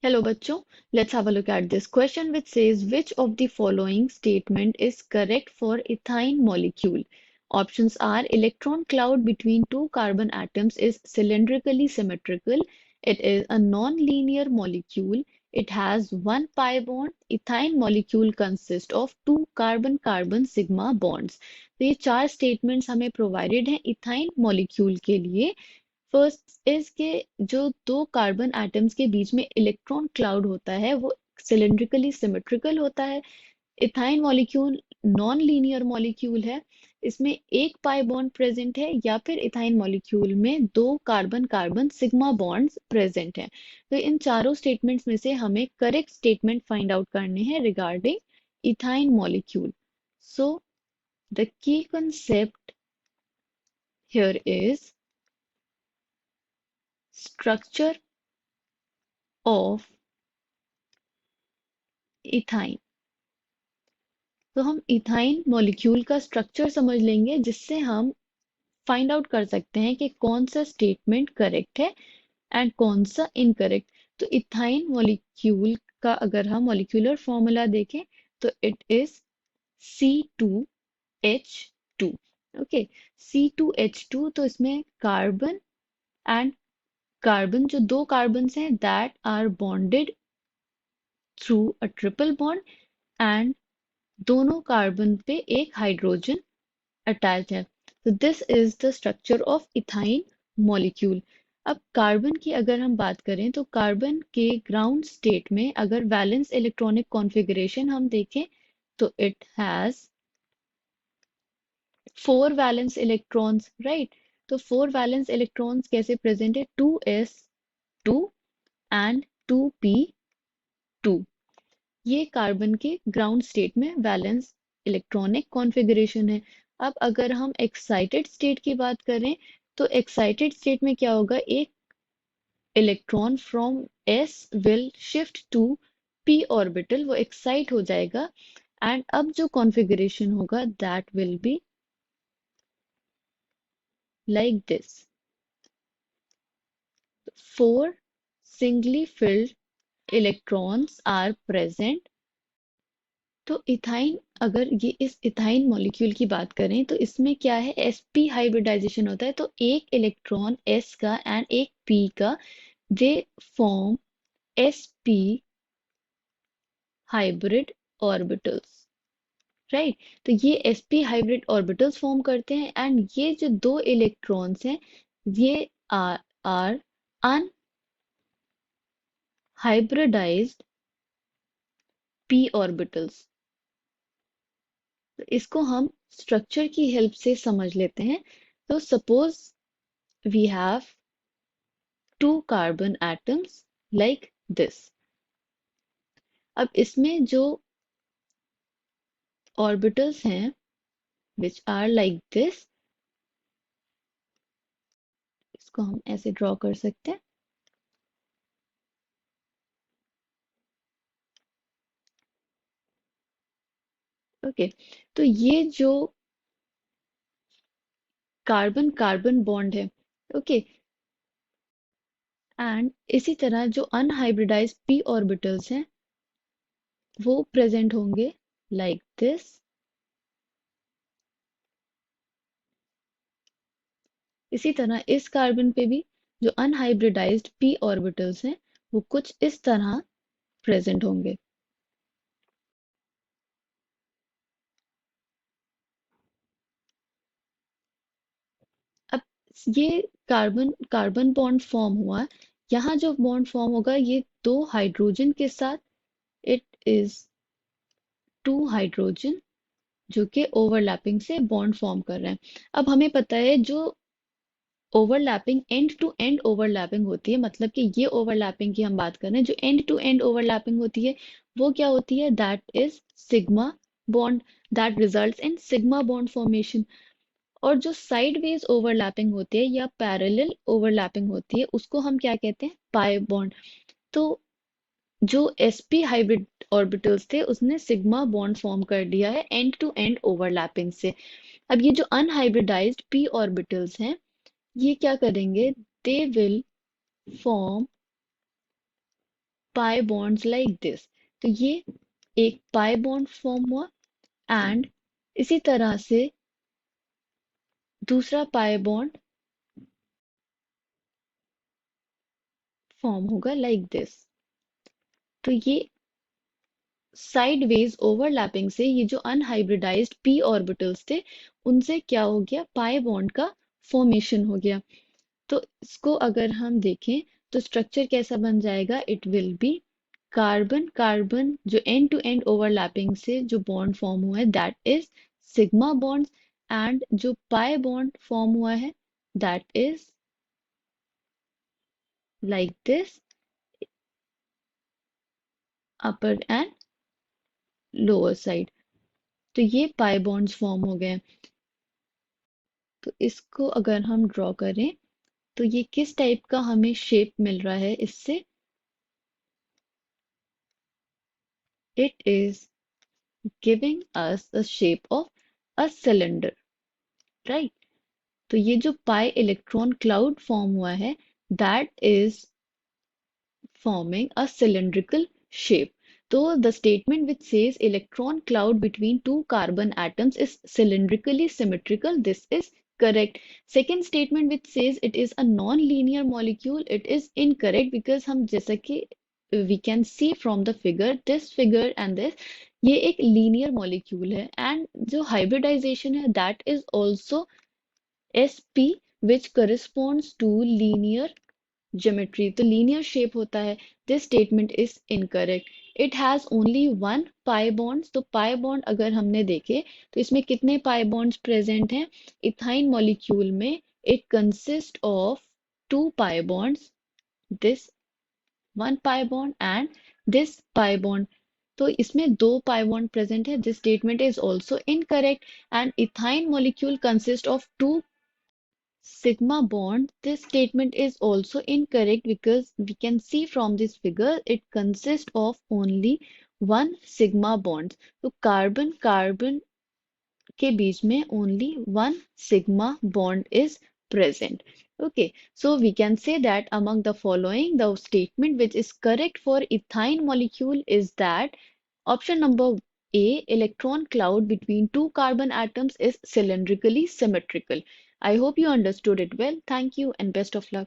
Hello, bachcho. Let's have a look at this question which says which of the following statement is correct for ethine molecule? Options are electron cloud between two carbon atoms is cylindrically symmetrical. It is a non-linear molecule. It has one pi bond. Ethine molecule consists of two carbon-carbon sigma bonds. तो ये चार statements हमें provided हैं ethyne molecule के लिए। First is के जो दो कार्बन एटम्स के बीच में इलेक्ट्रॉन क्लाउड होता है वो सिलिंड्रिकली सिमेट्रिकल होता है। Ethyne molecule non linear molecule है। इसमें एक पाई बॉन्ड प्रेजेंट है या फिर इथाइन मॉलिक्यूल में दो carbon carbon sigma bonds present हैं। तो इन चारों स्टेटमेंट्स में से हमें करेक्ट स्टेटमेंट फाइंड आउट करने हैं regarding ethyne molecule. So the key concept here is structure of ethyne. तो हम इथाइन मॉलिक्यूल का स्ट्रक्चर समझ लेंगे जिससे हम फाइंड आउट कर सकते हैं कि कौन सा स्टेटमेंट करेक्ट है एंड कौन सा इनकरेक्ट। तो इथाइन मॉलिक्यूल का अगर हम मॉलिक्यूलर फॉर्मूला देखें तो it is C2H2। Okay, C2H2। तो इसमें कार्बन एंड कार्बन जो दो कार्बन हैं that are bonded through a triple bond and दोनों कार्बन पे एक हाइड्रोजन अटैच है। तो this is the structure of ethyne molecule. अब कार्बन की अगर हम बात करें तो कार्बन के ग्राउंड स्टेट में अगर वैलेंस इलेक्ट्रॉनिक कॉन्फ़िगरेशन हम देखें तो it has four valence electrons, right. तो फोर वैलेंस इलेक्ट्रॉन्स कैसे प्रेजेंट है, 2s2 एंड 2p2। ये कार्बन के ग्राउंड स्टेट में वैलेंस इलेक्ट्रॉनिक कॉन्फ़िगरेशन है। अब अगर हम एक्साइटेड स्टेट की बात करें तो एक्साइटेड स्टेट में क्या होगा, एक electron from s will shift to p orbital, वो एक्साइट हो जाएगा एंड अब जो कॉन्फ़िगरेशन होगा that will be like this. Four singly filled electrons are present। तो इथाइन, अगर ये इस इथाइन मॉलिक्यूल की बात करें तो इसमें क्या है, sp हाइब्रिडाइजेशन होता है। तो एक इलेक्ट्रॉन s का एंड एक p का, they form sp hybrid orbitals, right. तो ये sp हाइब्रिड ऑर्बिटल्स फॉर्म करते हैं एंड ये जो दो इलेक्ट्रॉन्स हैं ये आर अनहाइब्रिडाइज्ड p ऑर्बिटल्स। तो इसको हम स्ट्रक्चर की हेल्प से समझ लेते हैं। तो suppose we have two carbon atoms like this। अब इसमें जो orbitals हैं which are like this, इसको हम ऐसे ड्रॉ कर सकते हैं। ओके, तो ये जो कार्बन कार्बन बॉन्ड है, ओके, एंड इसी तरह जो अनहाइब्रिडाइज्ड p ऑर्बिटल्स हैं वो प्रेजेंट होंगे लाइक दिस। इसी तरह इस कार्बन पे भी जो अनहाइब्रिडाइज्ड p ऑर्बिटल्स हैं वो कुछ इस तरह प्रेजेंट होंगे। अब ये कार्बन कार्बन बॉन्ड फॉर्म हुआ, यहाँ जो बॉन्ड फॉर्म होगा ये दो हाइड्रोजन के साथ, इट इज टू हाइड्रोजन जो कि ओवरलैपिंग से बॉन्ड फॉर्म कर रहे हैं। अब हमें पता है जो overlapping end to end overlapping होती है, मतलब कि ये ओवरलैपिंग की हम बात कर रहे हैं, जो एंड टू एंड ओवरलैपिंग होती है वो क्या होती है, that is sigma bond, that results in sigma bond formation. और जो साइडवेज ओवरलैपिंग होती है या पैरेलल ओवरलैपिंग होती है उसको हम क्या कहते हैं, पाई बॉन्ड। तो जो sp हाइब्रिड ऑर्बिटल्स थे उसने सिग्मा बॉन्ड फॉर्म कर दिया है एंड टू एंड ओवरलैपिंग से। अब ये जो अनहाइब्रिडाइज्ड p ऑर्बिटल्स हैं ये क्या करेंगे, they will form pi bonds like this. तो ये एक pi bond फॉर्म हुआ एंड इसी तरह से दूसरा pi bond फॉर्म होगा लाइक दिस। तो ये साइडवेज ओवरलैपिंग से ये जो अनहाइब्रिडाइज्ड p ऑर्बिटल्स थे उनसे क्या हो गया, पाई बॉन्ड का फॉर्मेशन हो गया। तो इसको अगर हम देखें तो स्ट्रक्चर कैसा बन जाएगा, it will be carbon carbon जो एंड टू एंड ओवरलैपिंग से जो बॉन्ड फॉर्म हुआ है that is sigma bonds, and जो पाई बॉन्ड फॉर्म हुआ है that is like this, upper and lower side. तो ये पाई बॉन्ड्स फॉर्म हो गए। तो इसको अगर हम ड्रॉ करें तो ये किस टाइप का हमें शेप मिल रहा है इससे, it is giving us the shape of a cylinder, right. तो ये जो पाई इलेक्ट्रॉन क्लाउड फॉर्म हुआ है that is forming a cylindrical shape. So the statement which says electron cloud between two carbon atoms is cylindrically symmetrical, this is correct. Second statement which says it is a non-linear molecule, it is incorrect because हम जैसा कि we can see from the figure, this figure and this, ये एक linear molecule है and जो hybridization है that is also sp which corresponds to linear geometry, तो linear shape होता है। This statement is incorrect. It has only one pi bonds, तो pi bond अगर हमने देखे तो इसमें कितने पाई बॉन्ड्स प्रेजेंट हैं, इथाइन मॉलिक्यूल में it consist of two pi bonds, this one pi bond and this pi bond. तो इसमें दो पाई बॉन्ड प्रेजेंट है, this statement is also incorrect. And ethyne molecule consist of two sigma bond, this statement is also incorrect because we can see from this figure it consists of only one sigma bond. तो carbon carbon के बीच में only one sigma bond is present. Okay, so we can say that among the following, the statement which is correct for ethyne molecule is that option number A, electron cloud between two carbon atoms is cylindrically symmetrical. I hope you understood it well. Thank you and best of luck.